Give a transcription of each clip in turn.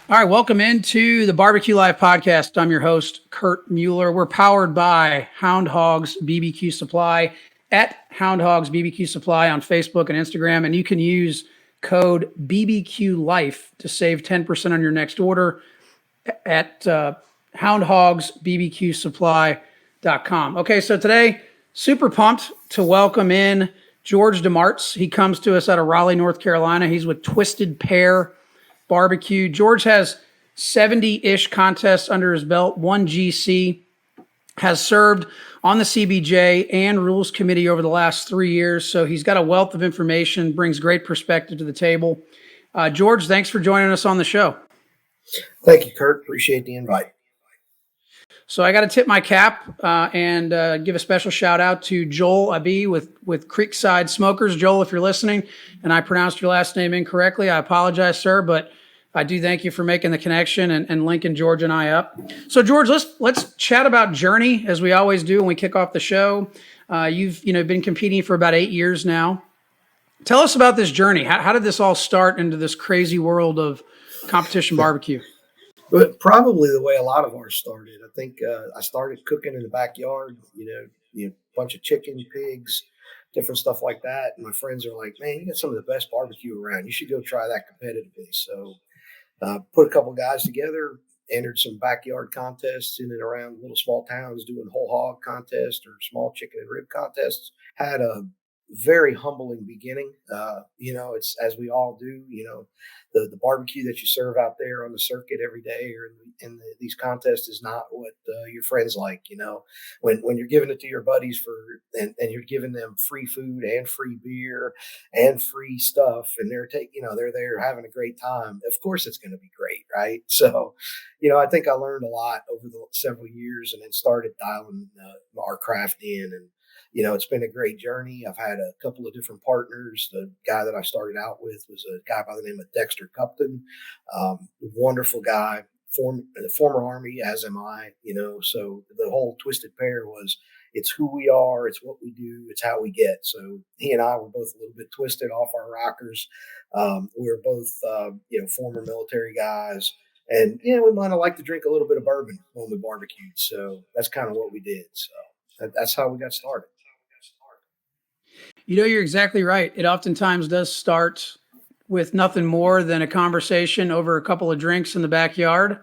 All right, welcome into the Barbecue Live podcast. I'm your host, Kurt Mueller. We're powered by Hound Hogs BBQ Supply at Hound Hogs BBQ Supply on Facebook and Instagram, and you can use code BBQ Life to save 10% on your next order at houndhogsbbqsupply.com. Okay, so today, super pumped to welcome in George DeMartz. He comes to us out of Raleigh, North Carolina. He's with Twisted Pear Barbecue. George has 70-ish contests under his belt, one GC, has served on the CBJ and Rules Committee over the last 3 years. So he's got a wealth of information, brings great perspective to the table. George, thanks for joining us on the show. Thank you, Kurt. Appreciate the invite. So I got to tip my cap and give a special shout out to Joel Abbey with Creekside Smokers. Joel, if you're listening and I pronounced your last name incorrectly, I apologize, sir, but I do thank you for making the connection and linking George and I up. So George, let's chat about Journey as we always do when we kick off the show. You've been competing for about 8 years now. Tell us about this journey. How did this all start into this crazy world of competition barbecue? But probably the way a lot of ours started. I think I started cooking in the backyard, a bunch of chicken, pigs, different stuff like that. And my friends are like, man, you got some of the best barbecue around. You should go try that competitively. So put a couple guys together, entered some backyard contests in and around little small towns doing whole hog contests or small chicken and rib contests. Had a very humbling beginning. It's as we all do, the barbecue that you serve out there on the circuit every day or in these contests is not what your friends like. When you're giving it to your buddies and you're giving them free food and free beer and free stuff, and they're there having a great time. Of course, it's going to be great, right? So, I think I learned a lot over the several years, and then started dialing our craft in. And it's been a great journey. I've had a couple of different partners. The guy that I started out with was a guy by the name of Dexter Cupton, wonderful guy, former Army, as am I. So the whole Twisted Pear was, it's who we are, it's what we do, it's how we get. So he and I were both a little bit twisted off our rockers. We were both, former military guys. And, we might have liked to drink a little bit of bourbon when we barbecued. So that's kind of what we did. So that's how we got started. You're exactly right. It oftentimes does start with nothing more than a conversation over a couple of drinks in the backyard.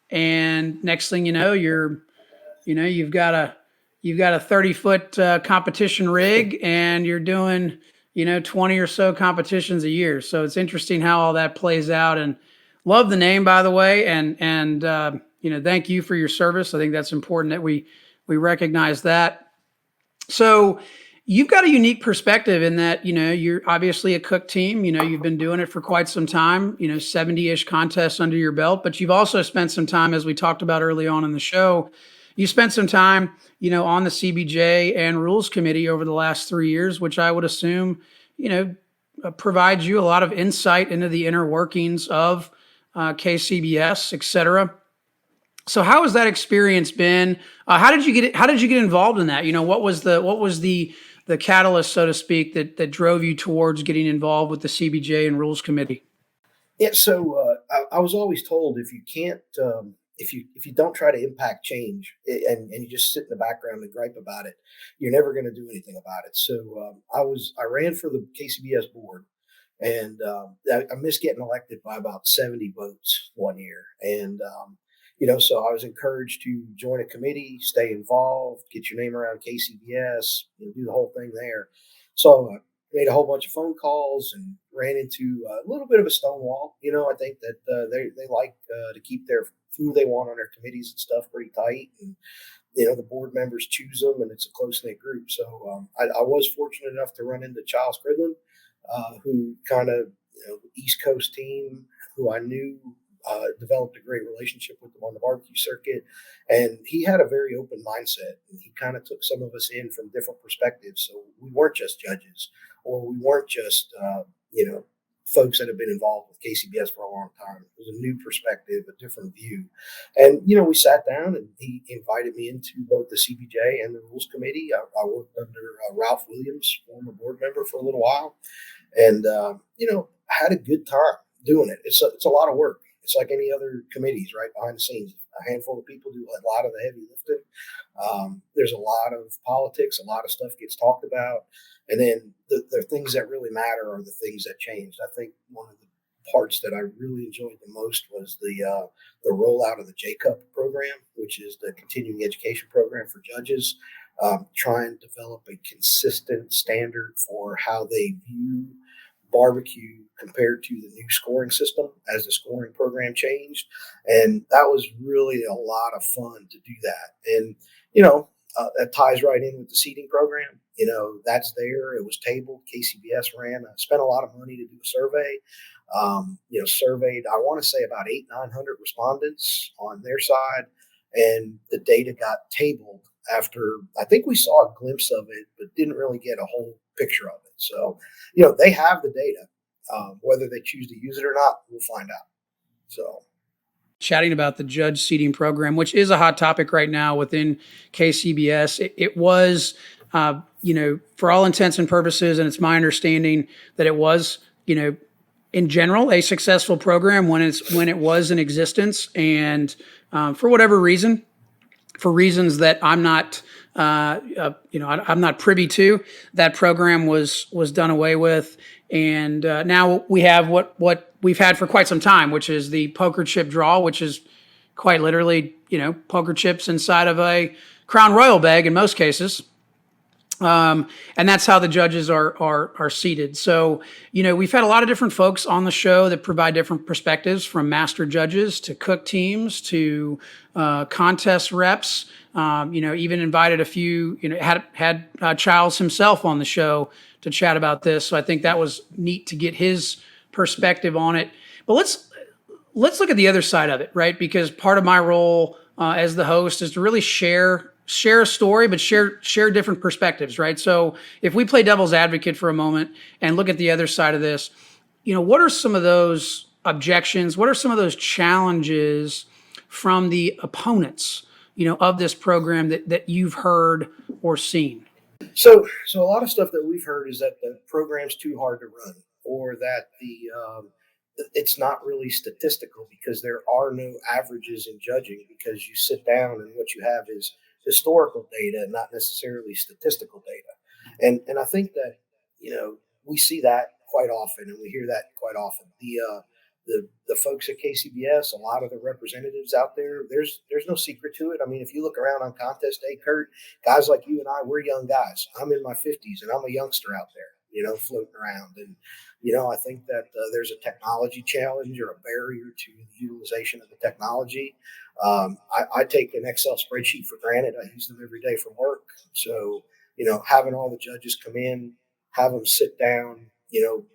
And next thing you know, you've got a 30-foot competition rig and you're doing, 20 or so competitions a year. So it's interesting how all that plays out, and love the name, by the way. And thank you for your service. I think that's important that we recognize that. So you've got a unique perspective in that, you're obviously a cook team, you've been doing it for quite some time, 70-ish contests under your belt, but you've also spent some time, as we talked about early on in the show, you spent some time, on the CBJ and Rules Committee over the last 3 years, which I would assume, provides you a lot of insight into the inner workings of KCBS, et cetera. So how has that experience been? How did you get involved in that? What was the catalyst, so to speak, that drove you towards getting involved with the CBJ and Rules Committee? Yeah, so I was always told if you can't, if you don't try to impact change and you just sit in the background and gripe about it, you're never going to do anything about it. So I ran for the KCBS board, and I missed getting elected by about 70 votes one year, and so I was encouraged to join a committee, stay involved, get your name around KCBS, do the whole thing there. So I made a whole bunch of phone calls and ran into a little bit of a stonewall. I think that they like to keep their food they want on their committees and stuff pretty tight. And, the board members choose them, and it's a close-knit group. So I was fortunate enough to run into Charles Cridlin, who kind of, East Coast team, who I knew, developed a great relationship with them on the barbecue circuit. And he had a very open mindset, and he kind of took some of us in from different perspectives. So we weren't just judges, or we weren't just, folks that have been involved with KCBS for a long time. It was a new perspective, a different view. And, we sat down, and he invited me into both the CBJ and the Rules Committee. I worked under Ralph Williams, former board member, for a little while, and, had a good time doing it. It's a lot of work. It's like any other committees, right behind the scenes. A handful of people do a lot of the heavy lifting. There's a lot of politics, a lot of stuff gets talked about, and then the things that really matter are the things that changed. I think one of the parts that I really enjoyed the most was the rollout of the JCUP program, which is the continuing education program for judges. Try and develop a consistent standard for how they view barbecue compared to the new scoring system as the scoring program changed. And that was really a lot of fun to do that. And, that ties right in with the seating program. That's there. It was tabled. KCBS spent a lot of money to do a survey. Surveyed, I want to say about 900 respondents on their side. And the data got tabled after, I think we saw a glimpse of it, but didn't really get a whole picture of it. So, they have the data. Whether they choose to use it or not, we'll find out. So, chatting about the judge seating program, which is a hot topic right now within KCBS. It was, for all intents and purposes, and it's my understanding that it was, in general, a successful program when it was in existence, and for whatever reason, for reasons that I'm not, I'm not privy to, that program was done away with, and now we have what we've had for quite some time, which is the poker chip draw, which is quite literally, poker chips inside of a Crown Royal bag in most cases. And that's how the judges are seated. So, we've had a lot of different folks on the show that provide different perspectives, from master judges to cook teams to contest reps. Even invited a few, had Childs himself on the show to chat about this. So I think that was neat to get his perspective on it. But let's look at the other side of it, right? Because part of my role as the host is to really share a story, but share different perspectives, right? So if we play devil's advocate for a moment and look at the other side of this, what are some of those objections? What are some of those challenges from the opponents, of this program that you've heard or seen? So a lot of stuff that we've heard is that the program's too hard to run, or that it's not really statistical because there are no averages in judging, because you sit down and what you have is historical data, not necessarily statistical data. And I think that, we see that quite often, and we hear that quite often. The folks at KCBS, a lot of the representatives out there, there's no secret to it. I mean, if you look around on contest day, Kurt, guys like you and I, we're young guys. I'm in my 50s and I'm a youngster out there, floating around. And, I think that there's a technology challenge or a barrier to the utilization of the technology. I take an Excel spreadsheet for granted. I use them every day for work. So, having all the judges come in, have them sit down,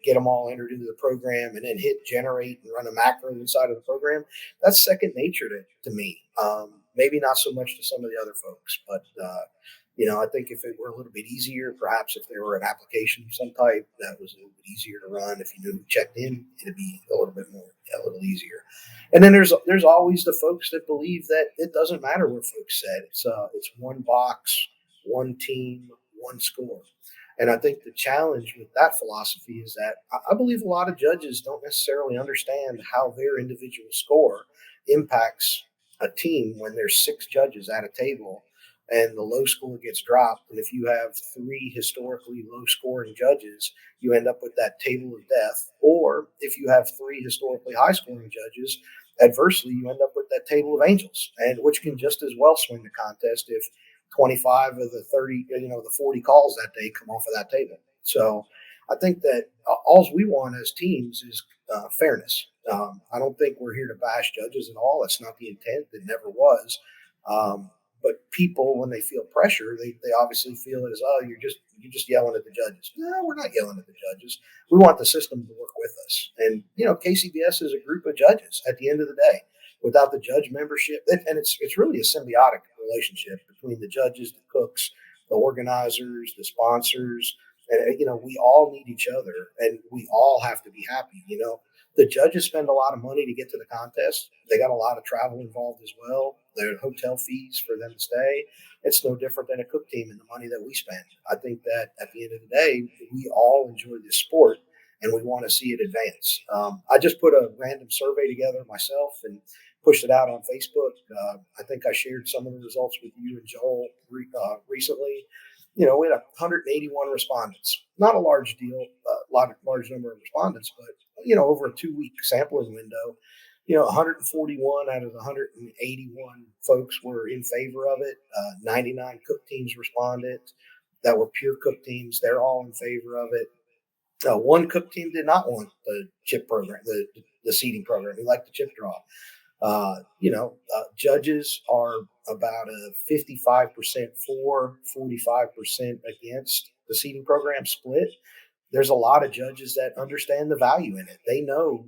get them all entered into the program, and then hit generate and run a macro inside of the program, that's second nature to me. Maybe not so much to some of the other folks, but, I think if it were a little bit easier, perhaps if there were an application of some type that was a little bit easier to run, if you knew who checked in, it'd be a little easier. And then there's always the folks that believe that it doesn't matter what folks said. It's one box, one team, one score. And I think the challenge with that philosophy is that I believe a lot of judges don't necessarily understand how their individual score impacts a team when there's 6 judges at a table and the low score gets dropped. And if you have 3 historically low scoring judges, you end up with that table of death. Or if you have 3 historically high scoring judges, adversely, you end up with that table of angels, and which can just as well swing the contest if 25 of the 30, the 40 calls that day come off of that table. So I think that all we want as teams is fairness. I don't think we're here to bash judges at all. That's not the intent. It never was. But people, when they feel pressure, they obviously feel as, you're just yelling at the judges. No, we're not yelling at the judges. We want the system to work with us. And, KCBS is a group of judges at the end of the day. Without the judge membership, and it's really a symbiotic relationship between the judges, the cooks, the organizers, the sponsors, and we all need each other, and we all have to be happy. The judges spend a lot of money to get to the contest. They got a lot of travel involved as well. There are hotel fees for them to stay. It's no different than a cook team and the money that we spend. I think that at the end of the day, we all enjoy this sport, and we want to see it advance. I just put a random survey together myself and pushed it out on Facebook. I think I shared some of the results with you and Joel recently. We had 181 respondents. Not a large deal, large number of respondents, but over a 2-week sampling window, 141 out of the 181 folks were in favor of it. 99 cook teams responded that were pure cook teams. They're all in favor of it. One cook team did not want the chip program, the seeding program. He liked the chip draw. Judges are about a 55% for, 45% against the seeding program split. There's a lot of judges that understand the value in it. They know,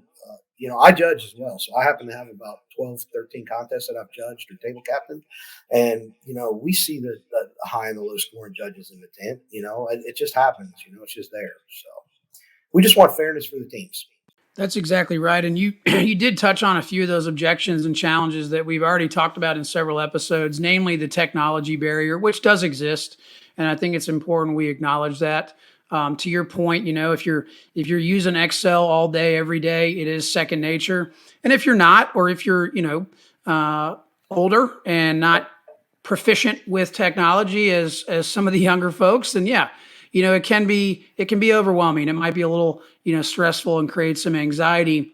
I judge as well. So I happen to have about 12, 13 contests that I've judged or table captained. And, we see the high and the low scoring judges in the tent. It just happens, it's just there. So we just want fairness for the teams. That's exactly right. And you you did touch on a few of those objections and challenges that we've already talked about in several episodes, namely the technology barrier, which does exist. And I think it's important we acknowledge that. To your point, if you're using Excel all day, every day, it is second nature. And if you're not, or if you're, older and not proficient with technology as some of the younger folks, then yeah, it can be overwhelming. It might be a little, stressful and create some anxiety.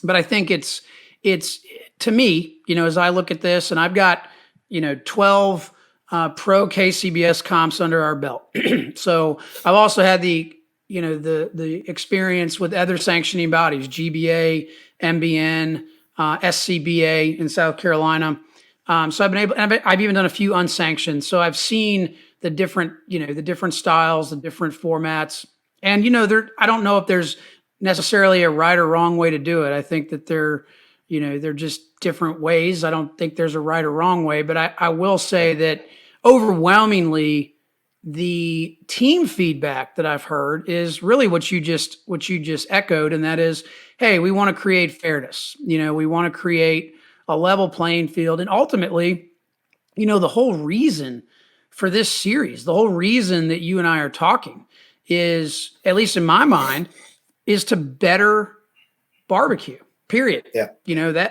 But I think it's to me, as I look at this, and I've got, 12 pro KCBS comps under our belt. So I've also had the experience with other sanctioning bodies, GBA, MBN, SCBA in South Carolina. So I've even done a few unsanctioned. So I've seen the different styles, the different formats. And, I don't know if there's necessarily a right or wrong way to do it. I think that they're just different ways. I don't think there's a right or wrong way, but I will say that overwhelmingly the team feedback that I've heard is really what you just echoed. And that is, hey, we want to create fairness. We want to create a level playing field. And ultimately, the whole reason for this series, the whole reason that you and I are talking is, at least in my mind, is to better barbecue, period. Yeah.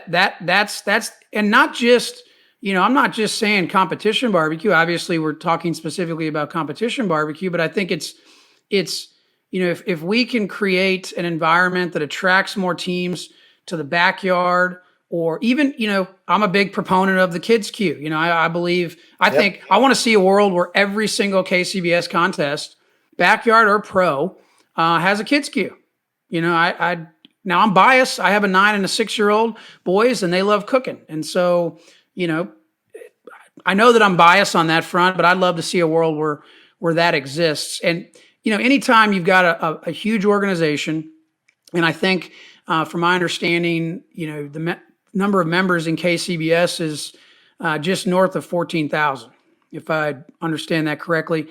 That's, and not just, I'm not just saying competition barbecue. Obviously we're talking specifically about competition barbecue, but I think it's, if we can create an environment that attracts more teams to the backyard, or even, I'm a big proponent of the kids queue. I think I want to see a world where every single KCBS contest, backyard or pro, has a kids queue. Now I'm biased. I have a 9 and a 6-year-old boys, and they love cooking. And so, I know that I'm biased on that front, but I'd love to see a world where that exists. And, anytime you've got a huge organization, and I think, from my understanding, the number of members in KCBS is just north of 14,000, if I understand that correctly.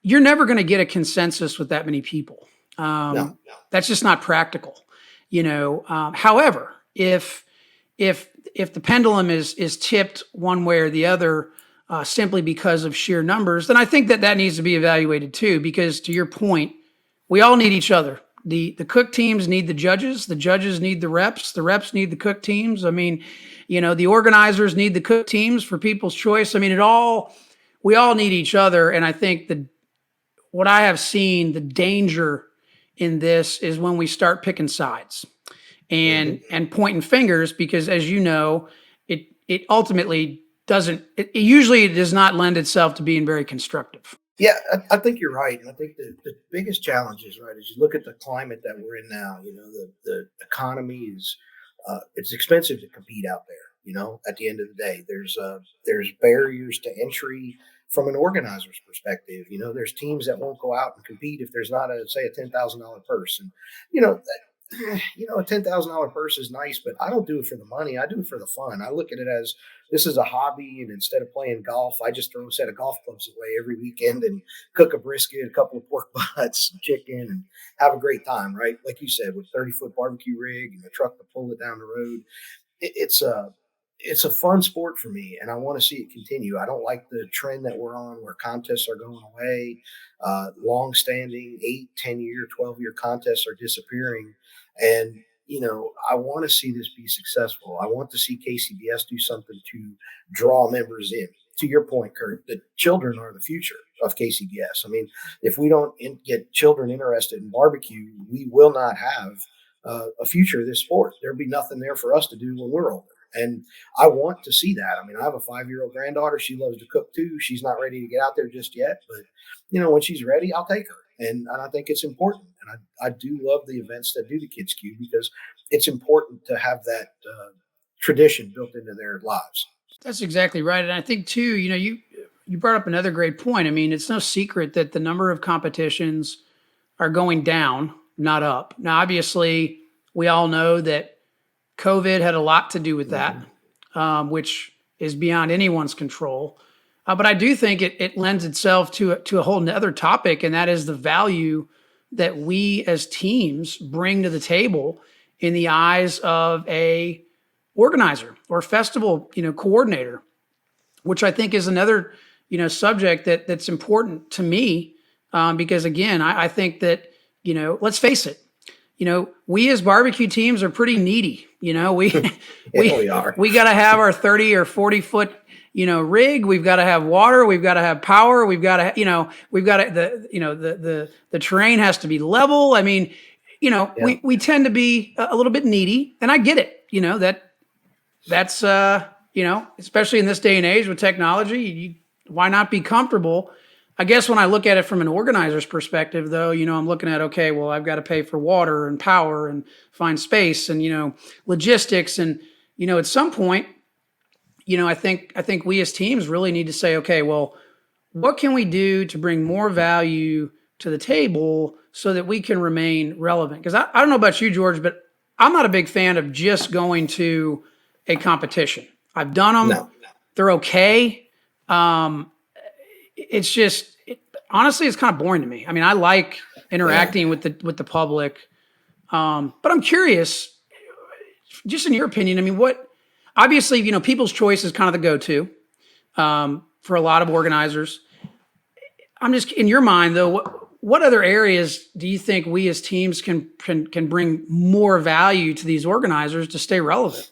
You're never going to get a consensus with that many people. No. That's just not practical. However, if the pendulum is tipped one way or the other, simply because of sheer numbers, then I think that needs to be evaluated too. Because to your point, we all need each other. The cook teams need the judges need the reps need the cook teams. I mean, the organizers need the cook teams for People's Choice. I mean, we all need each other. And I think what I have seen, the danger in this is when we start picking sides and pointing fingers, because as you know, it ultimately it usually does not lend itself to being very constructive. Yeah, I think you're right. And I think the biggest challenge is, right, as you look at the climate that we're in now, the economy is, it's expensive to compete out there. At the end of the day, there's barriers to entry from an organizer's perspective. There's teams that won't go out and compete if there's not a $10,000 purse. And, a $10,000 purse is nice, but I don't do it for the money. I do it for the fun. I look at it as, this is a hobby, and instead of playing golf, I just throw a set of golf clubs away every weekend and cook a brisket, a couple of pork butts, some chicken, and have a great time, right? Like you said, with 30-foot barbecue rig and a truck to pull it down the road. It's it's a fun sport for me, and I want to see it continue. I don't like the trend that we're on where contests are going away. Long-standing 8, 10-year, 12-year contests are disappearing. And, I want to see this be successful. I want to see KCBS do something to draw members in. To your point, Kurt, the children are the future of KCBS. I mean, if we don't get children interested in barbecue, we will not have a future of this sport. There'll be nothing there for us to do when we're older. And I want to see that. I mean, I have a 5-year-old granddaughter. She loves to cook too. She's not ready to get out there just yet, but when she's ready, I'll take her. And I think it's important. And I do love the events that do the Kids Cube because it's important to have that tradition built into their lives. That's exactly right. And I think too, you brought up another great point. I mean, it's no secret that the number of competitions are going down, not up. Now, obviously, we all know that COVID had a lot to do with that, which is beyond anyone's control. But I do think it lends itself to a whole nother topic, and that is the value that we as teams bring to the table in the eyes of a organizer or festival, coordinator, which I think is another, subject that's important to me. Because again, I think that, let's face it, we as barbecue teams are pretty needy. We are. We got to have our 30 or 40 foot, rig. We've got to have water. We've got to have power. We've got to, the terrain has to be level. I mean, we tend to be a little bit needy, and I get it. That's especially in this day and age with technology, why not be comfortable? I guess when I look at it from an organizer's perspective, though, I'm looking at, okay, well, I've got to pay for water and power and find space and, logistics. And, at some point, I think we as teams really need to say, okay, well, what can we do to bring more value to the table so that we can remain relevant? Because I don't know about you, George, but I'm not a big fan of just going to a competition. I've done them. No. They're okay. It's just, honestly, it's kind of boring to me. I mean, I like interacting with the public. But I'm curious, just in your opinion, I mean, obviously, People's Choice is kind of the go-to for a lot of organizers. I'm just, in your mind though, what other areas do you think we as teams can bring more value to these organizers to stay relevant?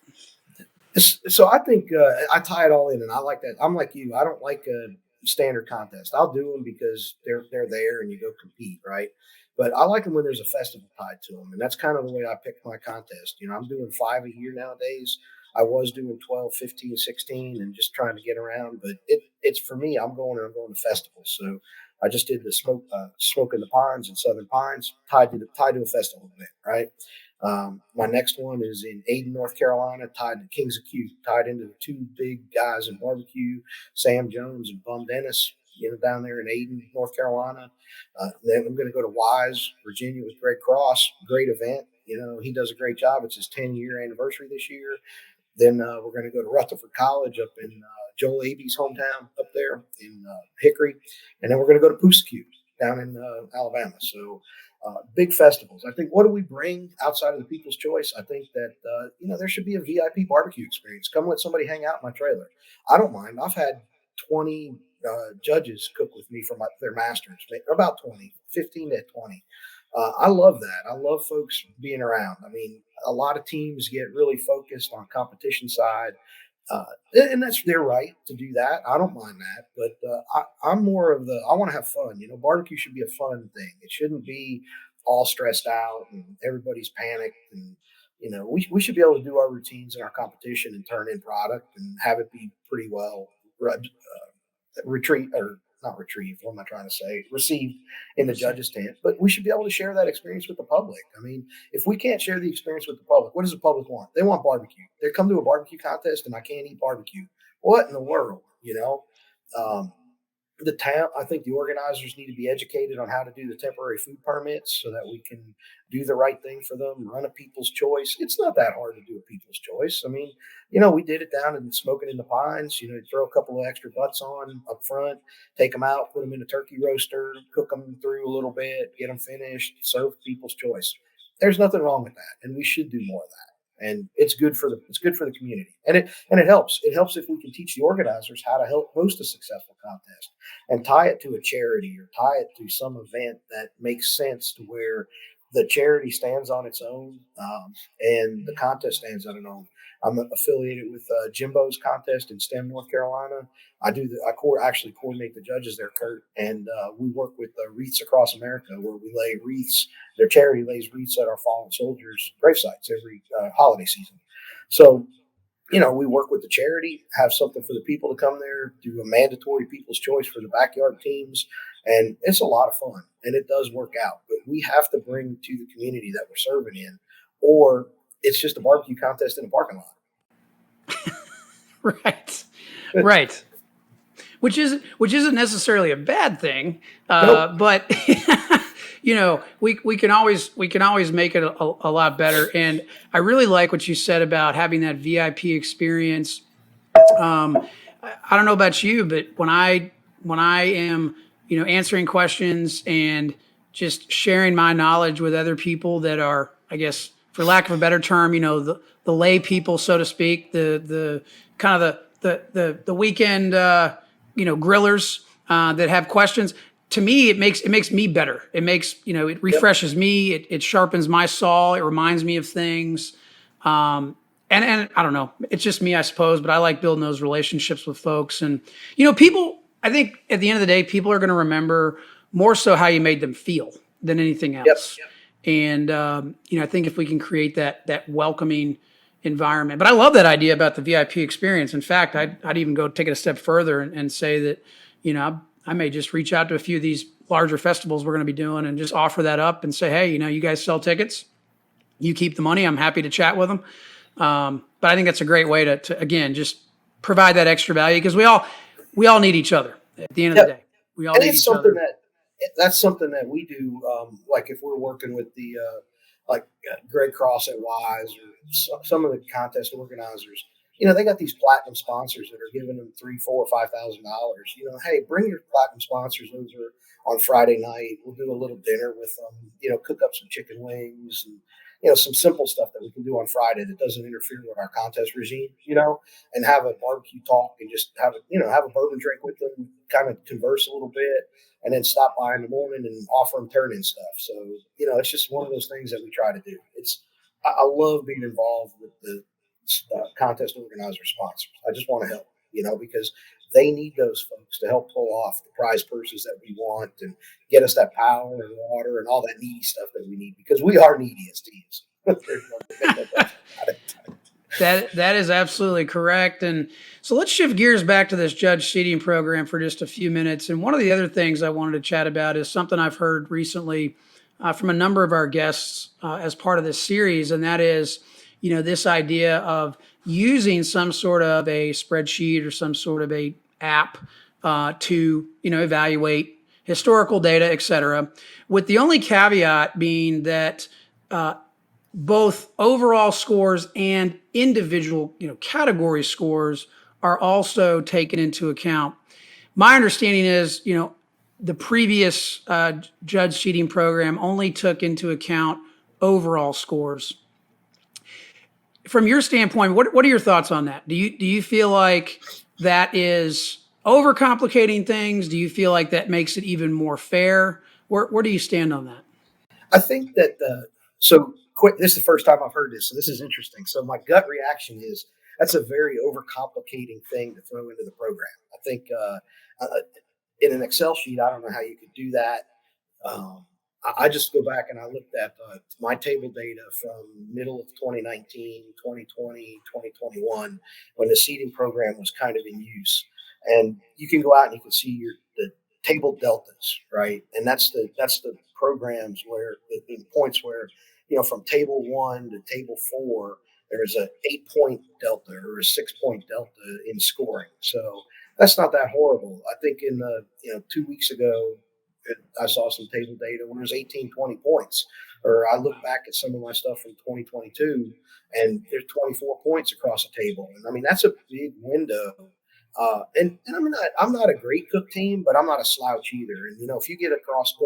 So I think I tie it all in, and I like that. I'm like you. I don't like a standard contest. I'll do them because they're there and you go compete, right? But I like them when there's a festival tied to them, and that's kind of the way I pick my contest. I'm doing 5 a year nowadays. I was doing 12, 15, 16, and just trying to get around. But it's for me. I'm going to festivals. So I just did the Smoke in the Pines in Southern Pines, tied to a festival event, right? My next one is in Ayden, North Carolina, tied to Kings of Q, tied into the two big guys in barbecue, Sam Jones and Bum Dennis, down there in Ayden, North Carolina. Then I'm going to go to Wise, Virginia with Greg Cross. Great event. He does a great job. It's his 10-year anniversary this year. Then we're going to go to Rutherford College up in Joel Abee's hometown up there in Hickory. And then we're going to go to Pusacue down in Alabama. So big festivals. I think, what do we bring outside of the People's Choice? I think that, there should be a VIP barbecue experience. Come let somebody hang out in my trailer. I don't mind. I've had 20 judges cook with me for their masters, about 20, 15 to 20. I love that. I love folks being around. I mean, a lot of teams get really focused on competition side, and that's their right to do that. I don't mind that, but I'm more of I want to have fun. Barbecue should be a fun thing. It shouldn't be all stressed out and everybody's panicked. And we should be able to do our routines and our competition and turn in product and have it be pretty well what am I trying to say? Received in the judges' tent. But we should be able to share that experience with the public. I mean, if we can't share the experience with the public, what does the public want? They want barbecue. They come to a barbecue contest and I can't eat barbecue. What in the world? The town, I think the organizers need to be educated on how to do the temporary food permits so that we can do the right thing for them, run a People's Choice. It's not that hard to do a People's Choice. I mean, we did it down in Smoking in the Pines, throw a couple of extra butts on up front, take them out, put them in a turkey roaster, cook them through a little bit, get them finished, serve People's Choice. There's nothing wrong with that. And we should do more of that. and it's good for the community, and it helps. It helps if we can teach the organizers how to help host a successful contest and tie it to a charity or tie it to some event that makes sense to where the charity stands on its own, and the contest stands on its own. I'm affiliated with Jimbo's contest in Stem, North Carolina. Actually coordinate the judges there, Kurt, and we work with Wreaths Across America, where we lay wreaths. Their charity lays wreaths at our fallen soldiers' gravesites every holiday season. So, we work with the charity, have something for the people to come there, do a mandatory people's choice for the backyard teams, and it's a lot of fun, and it does work out. But we have to bring to the community that we're serving in, or it's just a barbecue contest in a parking lot. Right. Which isn't necessarily a bad thing, nope. But we can always make it a lot better. And I really like what you said about having that VIP experience. I don't know about you, but when I am answering questions and just sharing my knowledge with other people that are, I guess, for lack of a better term, the lay people, so to speak, the kind of the weekend grillers that have questions. To me, it makes me better. It makes it refreshes me. It sharpens my saw. It reminds me of things. And I don't know. It's just me, I suppose. But I like building those relationships with folks. And people. I think at the end of the day, people are going to remember more so how you made them feel than anything else. Yep. And I think if we can create that welcoming environment. But I love that idea about the VIP experience. In fact, I'd even go take it a step further and say that, I may just reach out to a few of these larger festivals we're going to be doing and just offer that up and say, hey, you guys sell tickets, you keep the money. I'm happy to chat with them. But I think that's a great way to again, just provide that extra value, because we all need each other at the end of the day. We all need each other. That's something that we do. Like if we're working with the Greg Cross at Wise or some of the contest organizers, they got these platinum sponsors that are giving them $3,000, $4,000, $5,000. Hey, bring your platinum sponsors over on Friday night. We'll do a little dinner with them. Cook up some chicken wings and some simple stuff that we can do on Friday that doesn't interfere with our contest regime. And have a barbecue talk and just have a bourbon drink with them, kind of converse a little bit, and then stop by in the morning and offer them turn-in stuff. So it's just one of those things that we try to do. I love being involved with the contest organizer sponsors. I just want to help, because they need those folks to help pull off the prize purses that we want and get us that power and water and all that needy stuff that we need, because we are needy as teams. That is absolutely correct. And so let's shift gears back to this judge seating program for just a few minutes. And one of the other things I wanted to chat about is something I've heard recently from a number of our guests as part of this series, and that is this idea of using some sort of a spreadsheet or some sort of a app to, evaluate historical data, et cetera, with the only caveat being that both overall scores and individual, category scores are also taken into account. My understanding is, the previous judge seating program only took into account overall scores. From your standpoint, what are your thoughts on that? Do you feel like that is overcomplicating things? Do you feel like that makes it even more fair? Where do you stand on that? I think that this is the first time I've heard this, so this is interesting. So my gut reaction is that's a very overcomplicating thing to throw into the program. I think in an Excel sheet, I don't know how you could do that. I just go back and I looked at my table data from middle of 2019, 2020, 2021, when the seating program was kind of in use. And you can go out and you can see the table deltas, right? And that's the programs where the points where, from table 1 to table 4, there's a 8-point delta or a 6-point delta in scoring. So that's not that horrible. I think in 2 weeks ago, I saw some table data when there's 18, 20 points. Or I look back at some of my stuff from 2022, and there's 24 points across a table. And I mean, that's a big window. And I'm not a great cook team, but I'm not a slouch either. And, if you go across a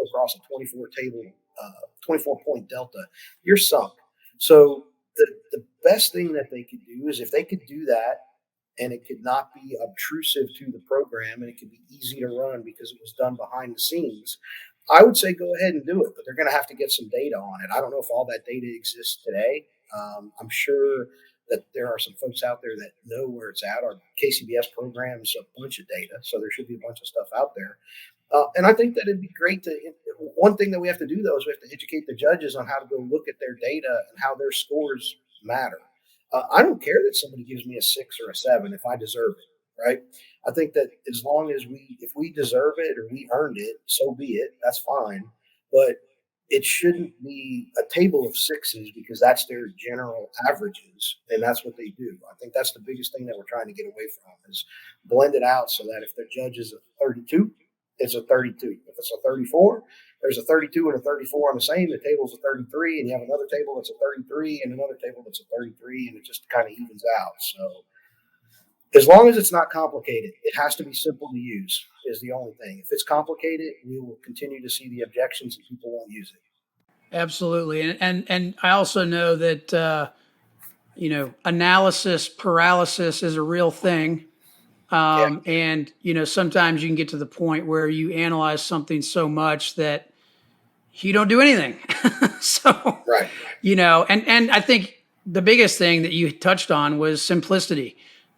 24 point delta, you're sunk. So the best thing that they could do is if they could do that and it could not be obtrusive to the program and it could be easy to run because it was done behind the scenes, I would say go ahead and do it, but they're going to have to get some data on it. I don't know if all that data exists today. I'm sure that there are some folks out there that know where it's at. Our KCBS programs a bunch of data, so there should be a bunch of stuff out there. And I think that it'd be great to. One thing that we have to do though is we have to educate the judges on how to go look at their data and how their scores matter. I don't care that somebody gives me a 6 or a 7 if I deserve it, right? I think that as long as if we deserve it or we earned it, so be it. That's fine. But it shouldn't be a table of sixes because that's their general averages and that's what they do. I think that's the biggest thing that we're trying to get away from is blend it out so that if their judge is a 32, it's a 32. If it's a 34, there's a 32 and a 34 on the same. The table's a 33, and you have another table that's a 33 and another table that's a 33, and it just kind of evens out. So as long as it's not complicated, it has to be simple to use is the only thing. If it's complicated, we will continue to see the objections and people won't use it. Absolutely. And I also know that, analysis paralysis is a real thing. And, sometimes you can get to the point where you analyze something so much that you don't do anything. So, right. And I think the biggest thing that you touched on was simplicity.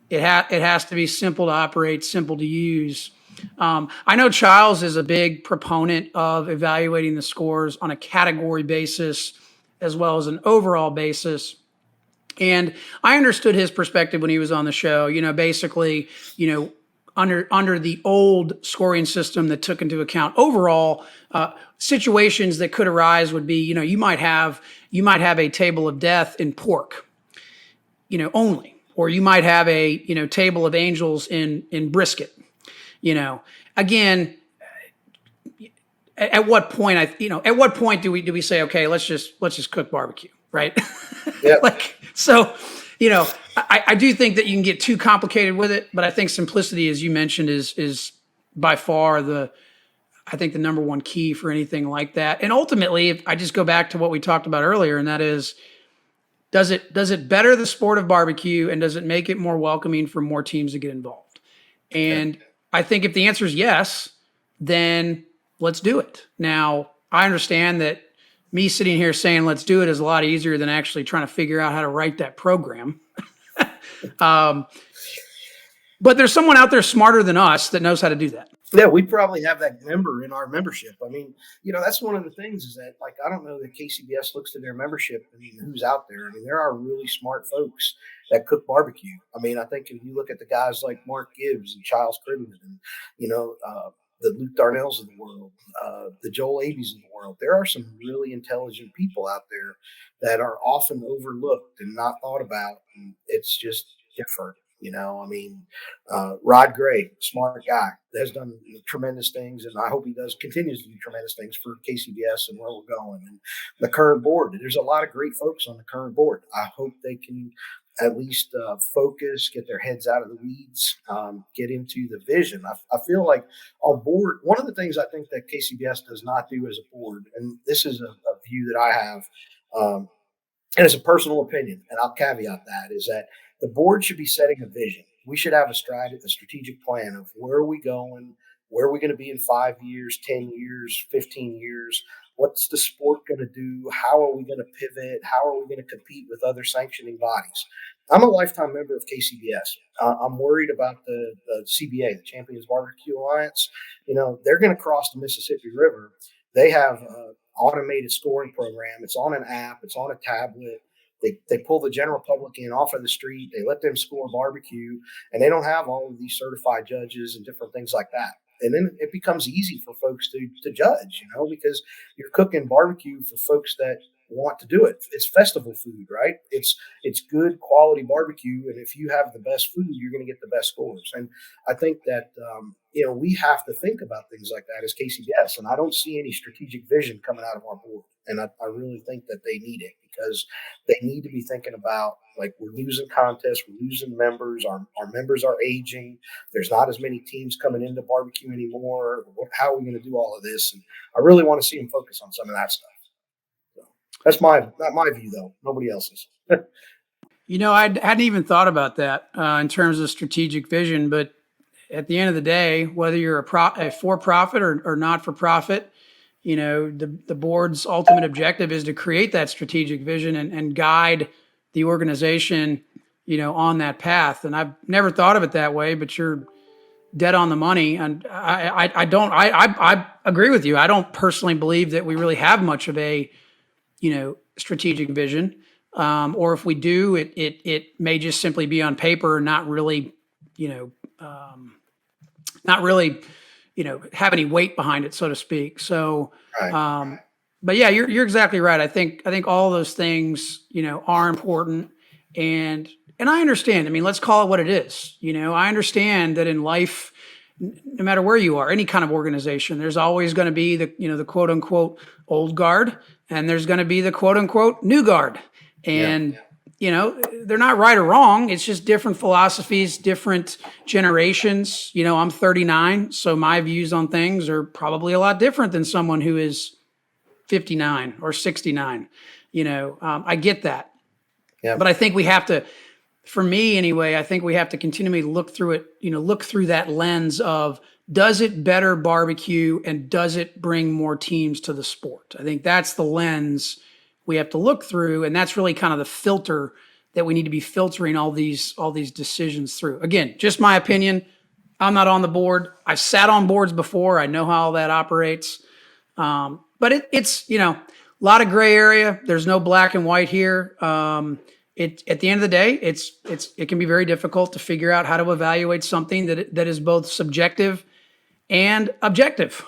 It has to be simple to operate, simple to use. I know Childs is a big proponent of evaluating the scores on a category basis as well as an overall basis. And I understood his perspective when he was on the show. Basically, under the old scoring system that took into account overall situations that could arise would be, you might have a table of death in pork, only, or you might have a table of angels in brisket. Again, at what point at what point do we say, okay, let's just cook barbecue, right? Yeah. I do think that you can get too complicated with it, but I think simplicity, as you mentioned, is by far the number one key for anything like that. And ultimately, if I just go back to what we talked about earlier, and that is, does it better the sport of barbecue, and does it make it more welcoming for more teams to get involved? And I think if the answer is yes, then let's do it. Now, I understand that me sitting here saying let's do it is a lot easier than actually trying to figure out how to write that program. But there's someone out there smarter than us that knows how to do that. Yeah, we probably have that member in our membership. I mean, that's one of the things is that, I don't know that KCBS looks to their membership. I mean, who's out there? I mean, there are really smart folks that cook barbecue. I mean, I think if you look at the guys like Mark Gibbs and Charles Crittenden and, the Luke Darnells of the world, the Joel Abeys of the world, there are some really intelligent people out there that are often overlooked and not thought about. And it's just different. Rod Gray, smart guy, has done tremendous things, and I hope he continues to do tremendous things for KCBS and where we're going. And the current board, there's a lot of great folks on the current board. I hope they can at least focus, get their heads out of the weeds, get into the vision. I feel like our board, one of the things I think that KCBS does not do as a board, and this is a view that I have, and it's a personal opinion, and I'll caveat that, is that the board should be setting a vision. We should have a strategic plan of where are we going, where are we going to be in 5 years, 10 years, 15 years, what's the sport going to do, how are we going to pivot, how are we going to compete with other sanctioning bodies. I'm a lifetime member of KCBS. I'm worried about the CBA, the Champions Barbecue Alliance. They're going to cross the Mississippi River. They have an automated scoring program. It's on an app. It's on a tablet. They pull the general public in off of the street. They let them score barbecue, and they don't have all of these certified judges and different things like that. And then it becomes easy for folks to judge, because you're cooking barbecue for folks that want to do it. It's festival food, right? It's good quality barbecue, and if you have the best food, you're going to get the best scores. And I think that we have to think about things like that as KCBS, and I don't see any strategic vision coming out of our board. And I really think that they need it because they need to be thinking about, we're losing contests, we're losing members, our members are aging, there's not as many teams coming into barbecue anymore. How are we going to do all of this? And I really want to see them focus on some of that stuff. So. That's not my view though. Nobody else's. I hadn't even thought about that in terms of strategic vision, but at the end of the day, whether you're a for-profit or not for profit, the board's ultimate objective is to create that strategic vision and guide the organization, on that path. And I've never thought of it that way, but you're dead on the money. And I agree with you. I don't personally believe that we really have much of a, strategic vision. Or if we do, it may just simply be on paper and not really, have any weight behind it, so to speak. So, Right. but yeah, you're exactly right. I think all those things, are important, and I understand. I mean, let's call it what it is. I understand that in life, no matter where you are, any kind of organization, there's always going to be the quote unquote old guard, and there's going to be the quote unquote new guard. And, they're not right or wrong. It's just different philosophies, different generations. I'm 39, so my views on things are probably a lot different than someone who is 59 or 69. I get that. Yeah. But I think we have to, for me anyway, I think we have to continually look through it, look through that lens of, does it better barbecue and does it bring more teams to the sport? I think that's the lens we have to look through, and that's really kind of the filter that we need to be filtering all these decisions through. Again, just my opinion. I'm not on the board. I've sat on boards before. I know how all that operates. But it's a lot of gray area. There's no black and white here. At the end of the day, it can be very difficult to figure out how to evaluate something that is both subjective and objective.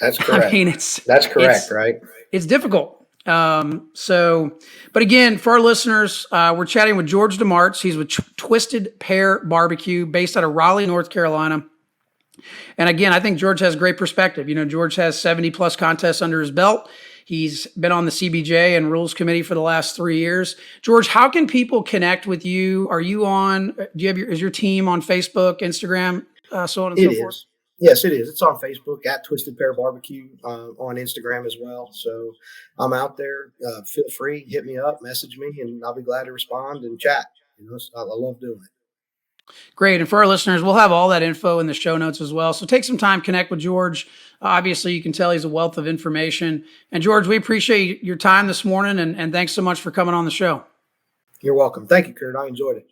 That's correct. I mean, that's correct, right? It's difficult. But again, for our listeners, we're chatting with George DeMartz. He's with Twisted Pear Barbecue, based out of Raleigh, North Carolina. And again, I think George has great perspective. George has 70 plus contests under his belt. He's been on the CBJ and Rules Committee for the last 3 years. George, how can people connect with you? Are you on? Is your team on Facebook, Instagram, so on and so forth? Yes, it is. It's on Facebook at Twisted Pear Barbecue, on Instagram as well. So I'm out there. Feel free, hit me up, message me, and I'll be glad to respond and chat. I love doing it. Great. And for our listeners, we'll have all that info in the show notes as well. So take some time, connect with George. Obviously, you can tell he's a wealth of information. And George, we appreciate your time this morning, and thanks so much for coming on the show. You're welcome. Thank you, Kurt. I enjoyed it.